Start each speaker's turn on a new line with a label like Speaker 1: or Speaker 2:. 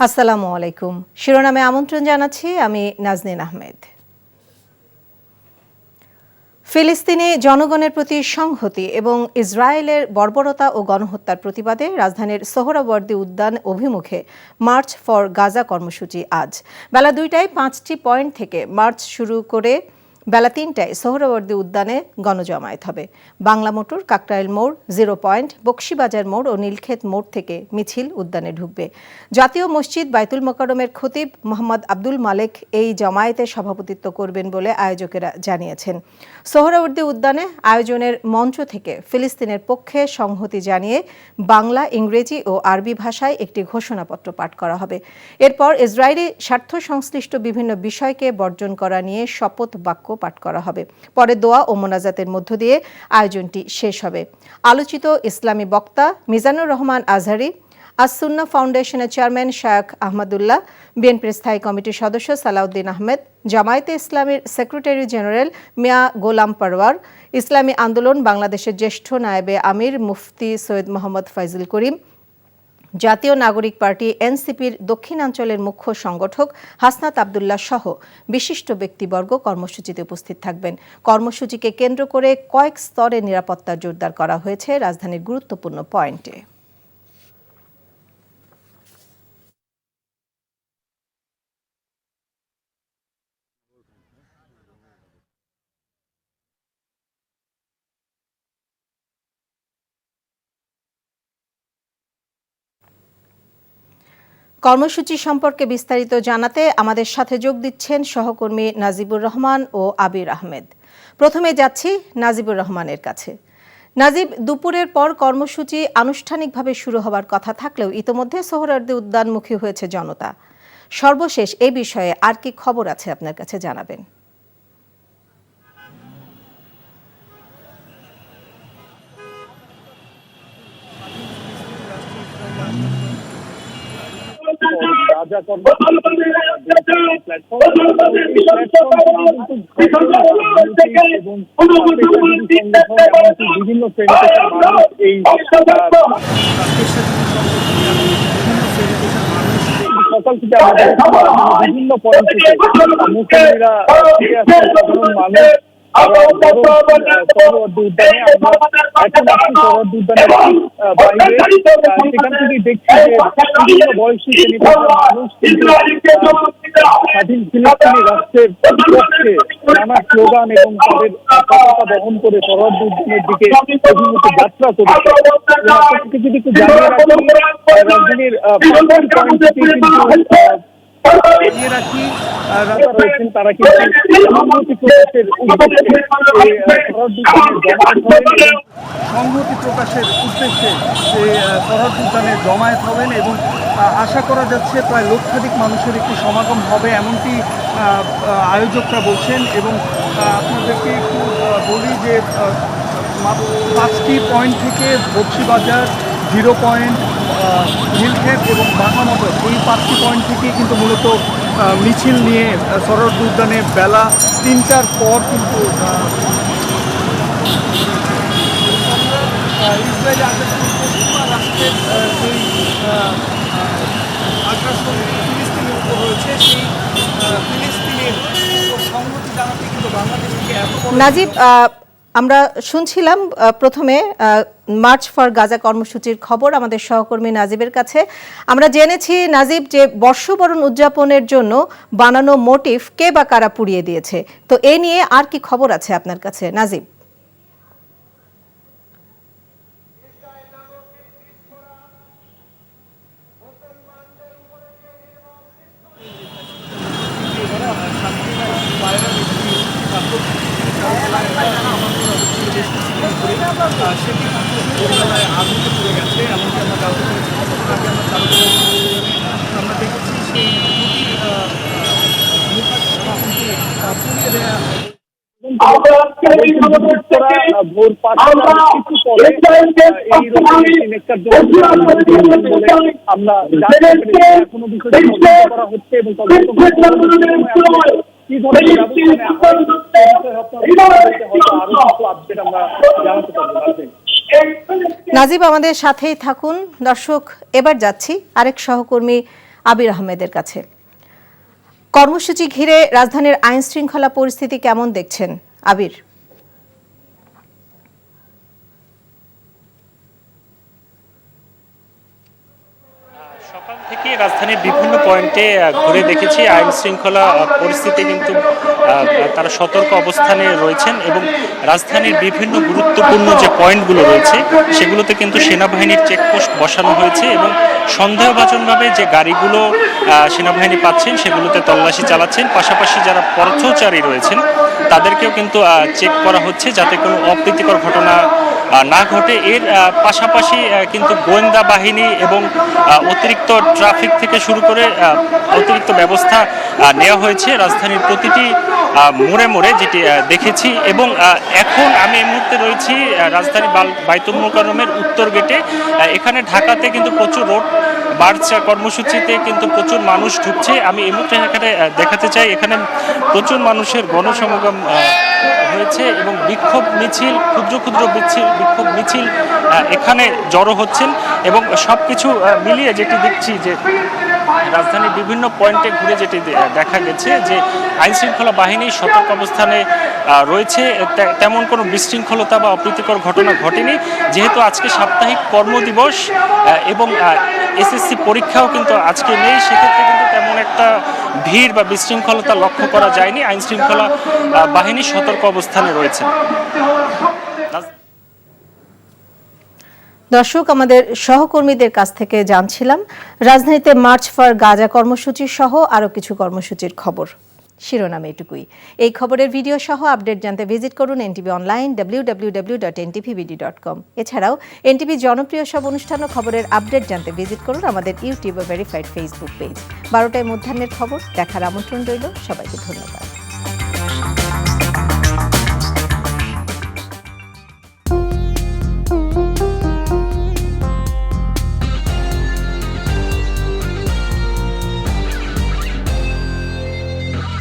Speaker 1: আসসালামু আলাইকুম। শিরোনামে আমন্ত্রণ জানাচ্ছি আমি নাজনীন আহমেদ। ফিলিস্তিনি জনগণের প্রতি সংহতি এবং ইসরায়েলের বর্বরতা ও গণহত্যার প্রতিবাদে রাজধানীর সোহরাওয়ার্দী উদ্যান অভিমুখে মার্চ ফর গাজা কর্মসূচি আজ বেলা ২টায় ৫টি পয়েন্ট থেকে মার্চ শুরু করে বেলা ৩টায় সোহরাওয়ার্দী উদ্যানে গণজমায়েত হবে। বাংলা মোটর, কাকরাইল মোড়, 0 পয়েন্ট, বকশীবাজার মোড় ও নীলক্ষেত মোড় থেকে মিছিল উদ্যানে ঢুকবে। জাতীয় মসজিদ বাইতুল মোকাররমের খতিব মোহাম্মদ আব্দুল মালেক এই জমায়েতে সভাপতিত্ব করবেন বলে আয়োজকেরা জানিয়েছেন। সোহরাওয়ার্দী উদ্যানে আয়োজনের মঞ্চ থেকে ফিলিস্তিনের পক্ষে সংহতি জানিয়ে বাংলা, ইংরেজি ও আরবি ভাষায় একটি ঘোষণাপত্র পাঠ করা হবে। এরপর ইসরায়েলি স্বার্থ সংশ্লিষ্ট বিভিন্ন বিষয়কে বর্জন করা নিয়ে শপথ বাক্য পাঠ করা হবে। পরে দোয়া ও মোনাজাতের মধ্য দিয়ে আয়োজনটি শেষ হবে। আলোচিত ইসলামী বক্তা মিজানুর রহমান আজহারি, আস-সুন্নাহ ফাউন্ডেশনের চেয়ারম্যান শায়খ আহমদুল্লাহ, বিএনপির স্থায়ী কমিটির সদস্য সালাউদ্দিন আহমেদ, জামায়াতে ইসলামীর সেক্রেটারি জেনারেল মিয়া গোলাম পরওয়ার, ইসলামী আন্দোলন বাংলাদেশের জ্যেষ্ঠ নায়েবে আমির মুফতি সৈয়দ মোহাম্মদ ফাইজুল করিম, জাতীয় নাগরিক পার্টি এনসিপির দক্ষিণাঞ্চলের মুখ্য সংগঠক হাসনাত আবদুল্লাহ সহ বিশিষ্ট ব্যক্তিবর্গ কর্মসূচিতে উপস্থিত থাকবেন। কর্মসূচিকে কেন্দ্র করে কয়েক স্তরে নিরাপত্তা জোরদার করা হয়েছে রাজধানীর গুরুত্বপূর্ণ পয়েন্টে। কর্মসূচি সম্পর্কে বিস্তারিত জানাতে আমাদের সাথে যোগ দিচ্ছেন সহকর্মী নাজিবুর রহমান ও আবির আহমেদ। প্রথমে যাচ্ছি নাজিবুর রহমানের কাছে। নাজিব, দুপুরের পর কর্মসূচি আনুষ্ঠানিকভাবে শুরু হওয়ার কথা থাকলেও ইতোমধ্যে সোহরাওয়ার্দী উদ্যানমুখী হয়েছে জনতা। সর্বশেষ এই বিষয়ে আর কি খবর আছে আপনার কাছে জানাবেন?
Speaker 2: বিভিন্ন সকাল থেকে বিভিন্ন পয়েন্টে মুসলিমরা সাধারণ মানুষ উদ্যানে সেখান থেকে দেখছি যে বিভিন্ন বয়সী মানুষ স্বাধীন ফিলিস্তিনি রাষ্ট্রের পক্ষে নানা স্লোগান এবং তাদের পতাকা বহন করে সোহরাওয়ার্দী উদ্যানের দিকে অভিমুখে যাত্রা করেছে। যদি একটু জানিয়ে রাখি, রাজধানীর রয়েছেন তারা কিন্তু সংহতি প্রকাশের উদ্দেশ্যে সোহরাওয়ার্দী উদ্যানে জমায়েত হবেন এবং আশা করা যাচ্ছে প্রায় লক্ষাধিক মানুষের একটি সমাগম হবে এমনটি আয়োজকরা বলছেন। এবং আপনাদেরকে একটু বলি যে 5টি পয়েন্ট থেকে বকশীবাজার, 0 পয়েন্ট, নীলক্ষেত এবং বাংলা মোটর, এই 5টি পয়েন্ট থেকে কিন্তু মূলত মিছিল নিয়ে সোহরাওয়ার্দী উদ্যানে বেলা 3টার পর কিন্তু ইসরায়েলি রাষ্ট্রের যেই আগ্রাসন ফিলিস্তিনের উপর হয়েছে সেই ফিলিস্তিনের সংহতি জানাতে কিন্তু বাংলাদেশ থেকে
Speaker 1: নাজিব, আমরা শুনছিলাম প্রথমে মার্চ ফর গাজা কর্মসূচির খবর আমাদের সহকর্মী নাজিবের কাছে। আমরা জেনেছি নাজিব যে বর্ষবরণ উদযাপনের জন্য বানানো মোটিভ কে বা কারা পুড়িয়ে দিয়েছে, তো এ নিয়ে আর কি খবর আছে আপনার কাছে নাজিব?
Speaker 2: সেটি আগুনে পড়ে গেছে এমনকি আমরা জানতে পেরেছি। আমরা দেখেছি সেই পুড়িয়ে দেওয়া ভোর 5টা কিছু পরে আমরা এখনো বিষয়টি করা হচ্ছে এবং কি ধরনের
Speaker 1: নাজিব আমাদের সাথেই থাকুন। দর্শক, এবার যাচ্ছি আরেক সহকর্মী আবির আহমেদের কাছে। কর্মসূচি ঘিরে রাজধানীর আইন শৃঙ্খলা পরিস্থিতি কেমন দেখছেন আবির?
Speaker 3: সকাল থেকে রাজধানীর বিভিন্ন পয়েন্টে ঘুরে দেখেছি আইন শৃঙ্খলা পরিস্থিতি কিন্তু তারা সতর্ক অবস্থানে রয়েছেন এবং রাজধানীর বিভিন্ন গুরুত্বপূর্ণ যে পয়েন্টগুলো রয়েছে সেগুলোতে কিন্তু সেনাবাহিনীর চেকপোস্ট বসানো হয়েছে এবং সন্দেহভাজনভাবে যে গাড়িগুলো সেনাবাহিনী পাচ্ছেন সেগুলোতে তল্লাশি চালাচ্ছেন। পাশাপাশি যারা পথচারী রয়েছেন তাদেরকেও কিন্তু চেক করা হচ্ছে যাতে কোনো অপ্রীতিকর ঘটনা না ঘটে। এর পাশাপাশি কিন্তু গোয়েন্দা বাহিনী এবং অতিরিক্ত ট্রাফিক থেকে শুরু করে অতিরিক্ত ব্যবস্থা নেওয়া হয়েছে রাজধানীর প্রতিটি মোড়ে মোড়ে, যেটি দেখেছি। এবং এখন আমি এই মুহূর্তে রয়েছি রাজধানী বাইতুল মোকাররমের উত্তর গেটে। এখানে ঢাকাতে কিন্তু প্রচুর রোড মার্চ কর্মসূচিতে কিন্তু প্রচুর মানুষ ঢুকছে। আমি এই মুহূর্তে এখানে দেখাতে চাই, এখানে প্রচুর মানুষের গণসমাগম হয়েছে এবং বিক্ষোভ মিছিল, ক্ষুদ্র ক্ষুদ্র বিক্ষোভ মিছিল এখানে জড়ো হচ্ছেন। এবং সব কিছু মিলিয়ে যেটি দেখছি যে রাজধানীর বিভিন্ন পয়েন্টে ঘুরে যেটি দেখা গেছে যে আইন শৃঙ্খলা বাহিনী সতর্ক অবস্থানে রয়েছে। তেমন কোনো বিশৃঙ্খলতা বা অপ্রীতিকর ঘটনা ঘটেনি। যেহেতু আজকে সাপ্তাহিক কর্মদিবস এবং এসএসসি পরীক্ষাও কিন্তু আজকে নেই, সেক্ষেত্রে কিন্তু তেমন একটা ভিড় বা বিশৃঙ্খলতা লক্ষ্য করা যায়নি। আইন শৃঙ্খলা বাহিনী সতর্ক অবস্থানে রয়েছে।
Speaker 1: দর্শক, আমাদের সহকর্মীদের কাছ থেকে জানছিলাম রাজধানীতে মার্চ ফর গাজা কর্মসূচি সহ আরও কিছু কর্মসূচির খবর। শিরোনামে এটুকুই। এই খবরের ভিডিও সহ আপডেট জানতে ভিজিট করুন এনটিভি অনলাইন www.ntvbd.com। এছাড়াও এনটিভি জনপ্রিয় সব অনুষ্ঠান ও খবরের আপডেট জানতে ভিজিট করুন আমাদের ইউটিউব ও ভেরিফাইড ফেসবুক পেজ। 12টায় মধ্যাহ্নের খবর দেখার আমন্ত্রণ রইল। সবাইকে ধন্যবাদ।